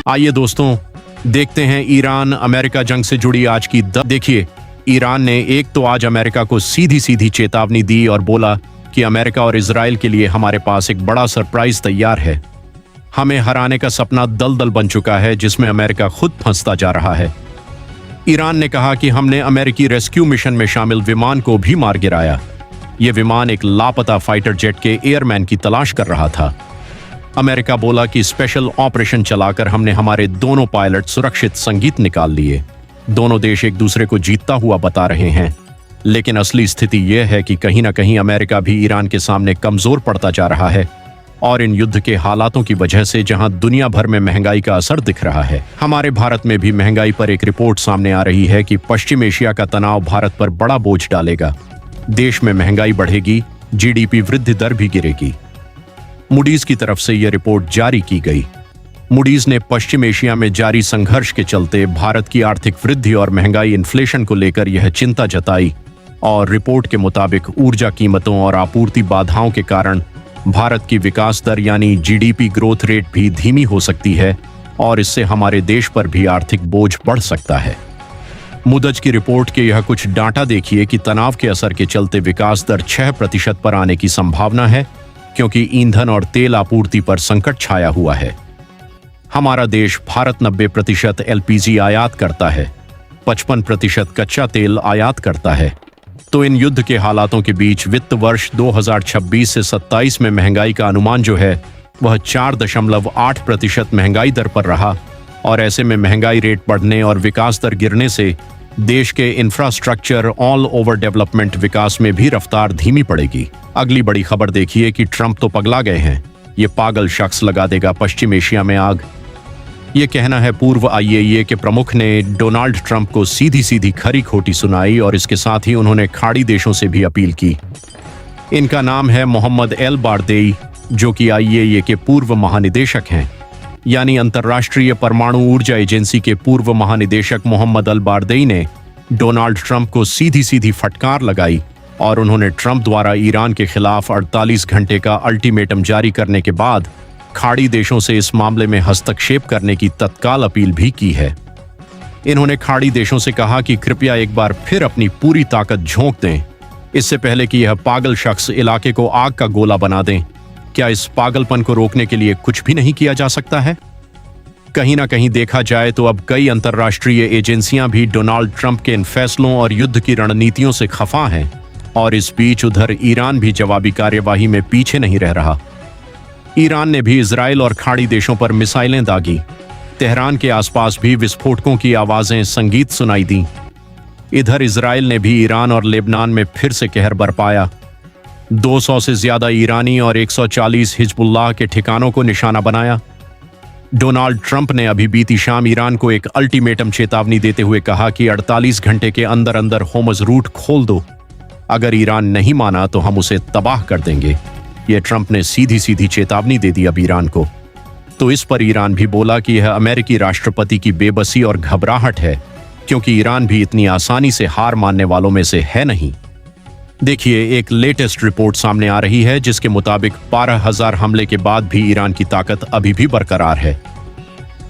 आइए दोस्तों, देखते हैं ईरान अमेरिका जंग से जुड़ी आज की देखिए, ईरान ने एक तो आज अमेरिका को सीधी सीधी चेतावनी दी और बोला कि अमेरिका और इजराइल के लिए हमारे पास एक बड़ा सरप्राइज तैयार है। हमें हराने का सपना दलदल बन चुका है जिसमें अमेरिका खुद फंसता जा रहा है। ईरान ने कहा कि हमने अमेरिकी रेस्क्यू मिशन में शामिल विमान को भी मार गिराया। यह विमान एक लापता फाइटर जेट के एयरमैन की तलाश कर रहा था। अमेरिका बोला कि स्पेशल ऑपरेशन चलाकर हमने हमारे दोनों पायलट सुरक्षित संगीत निकाल लिए। दोनों देश एक दूसरे को जीतता हुआ बता रहे हैं, लेकिन असली स्थिति यह है कि कहीं ना कहीं अमेरिका भी ईरान के सामने कमजोर पड़ता जा रहा है और इन युद्ध के हालातों की वजह से जहां दुनिया भर में महंगाई का असर दिख रहा है, हमारे भारत में भी महंगाई पर एक रिपोर्ट सामने आ रही है कि पश्चिम एशिया का तनाव भारत पर बड़ा बोझ डालेगा। देश में महंगाई बढ़ेगी, जीडीपी वृद्धि दर भी गिरेगी। मूडीज की तरफ से यह रिपोर्ट जारी की गई। मूडीज ने पश्चिम एशिया में जारी संघर्ष के चलते भारत की आर्थिक वृद्धि और महंगाई इन्फ्लेशन को लेकर यह चिंता जताई और रिपोर्ट के मुताबिक ऊर्जा कीमतों और आपूर्ति बाधाओं के कारण भारत की विकास दर यानी जीडीपी ग्रोथ रेट भी धीमी हो सकती है और इससे हमारे देश पर भी आर्थिक बोझ बढ़ सकता है। मूडीज की रिपोर्ट के यह कुछ डाटा देखिए कि तनाव के असर के चलते विकास दर 6% पर आने की संभावना है, क्योंकि ईंधन और तेल आपूर्ति पर संकट छाया हुआ है। हमारा देश भारत 90% एलपीजी आयात करता है, 55% कच्चा तेल आयात करता है। तो इन युद्ध के हालातों के बीच वित्त वर्ष 2026 से 27 में महंगाई का अनुमान जो है वह 4.8% महंगाई दर पर रहा और ऐसे में महंगाई रेट बढ़ने और विकास दर गिरने से देश के इंफ्रास्ट्रक्चर ऑल ओवर डेवलपमेंट विकास में भी रफ्तार धीमी पड़ेगी। अगली बड़ी खबर देखिए कि ट्रंप तो पगला गए हैं, ये पागल शख्स लगा देगा पश्चिम एशिया में आग। ये कहना है पूर्व आईएईए के प्रमुख ने डोनाल्ड ट्रंप को सीधी सीधी खरी खोटी सुनाई और इसके साथ ही उन्होंने खाड़ी देशों से भी अपील की। इनका नाम है मोहम्मद एल बारदेई, जो कि आईएईए के पूर्व महानिदेशक हैं। यानी अंतर्राष्ट्रीय परमाणु ऊर्जा एजेंसी के पूर्व महानिदेशक मोहम्मद अल बारदेई ने डोनाल्ड ट्रंप को सीधी सीधी फटकार लगाई और उन्होंने ट्रंप द्वारा ईरान के खिलाफ 48 घंटे का अल्टीमेटम जारी करने के बाद खाड़ी देशों से इस मामले में हस्तक्षेप करने की तत्काल अपील भी की है। इन्होंने खाड़ी देशों से कहा कि कृपया एक बार फिर अपनी पूरी ताकत झोंक दें, इससे पहले कि यह पागल शख्स इलाके को आग का गोला बना दें। क्या इस पागलपन को रोकने के लिए कुछ भी नहीं किया जा सकता है? कहीं ना कहीं देखा जाए तो अब कई अंतर्राष्ट्रीय एजेंसियां भी डोनाल्ड ट्रंप के इन फैसलों और युद्ध की रणनीतियों से खफा हैं और इस बीच उधर ईरान भी जवाबी कार्यवाही में पीछे नहीं रह रहा। ईरान ने भी इजराइल और खाड़ी देशों पर मिसाइलें दागी। तेहरान के आसपास भी विस्फोटकों की आवाजें संगीत सुनाई दी। इधर इजराइल ने भी ईरान और लेबनान में फिर से कहर बरपाया। 200 से ज्यादा ईरानी और 140 हिजबुल्लाह के ठिकानों को निशाना बनाया। डोनाल्ड ट्रंप ने अभी बीती शाम ईरान को एक अल्टीमेटम चेतावनी देते हुए कहा कि 48 घंटे के अंदर अंदर होमस रूट खोल दो। अगर ईरान नहीं माना तो हम उसे तबाह कर देंगे। यह ट्रंप ने सीधी सीधी चेतावनी दे दी अब ईरान को। तो इस पर ईरान भी बोला कि यह अमेरिकी राष्ट्रपति की बेबसी और घबराहट है, क्योंकि ईरान भी इतनी आसानी से हार मानने वालों में से है नहीं। देखिए, एक लेटेस्ट रिपोर्ट सामने आ रही है जिसके मुताबिक 12,000 हमले के बाद भी ईरान की ताकत अभी भी बरकरार है।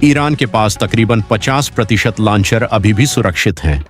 ईरान के पास तकरीबन 50% लॉन्चर अभी भी सुरक्षित हैं।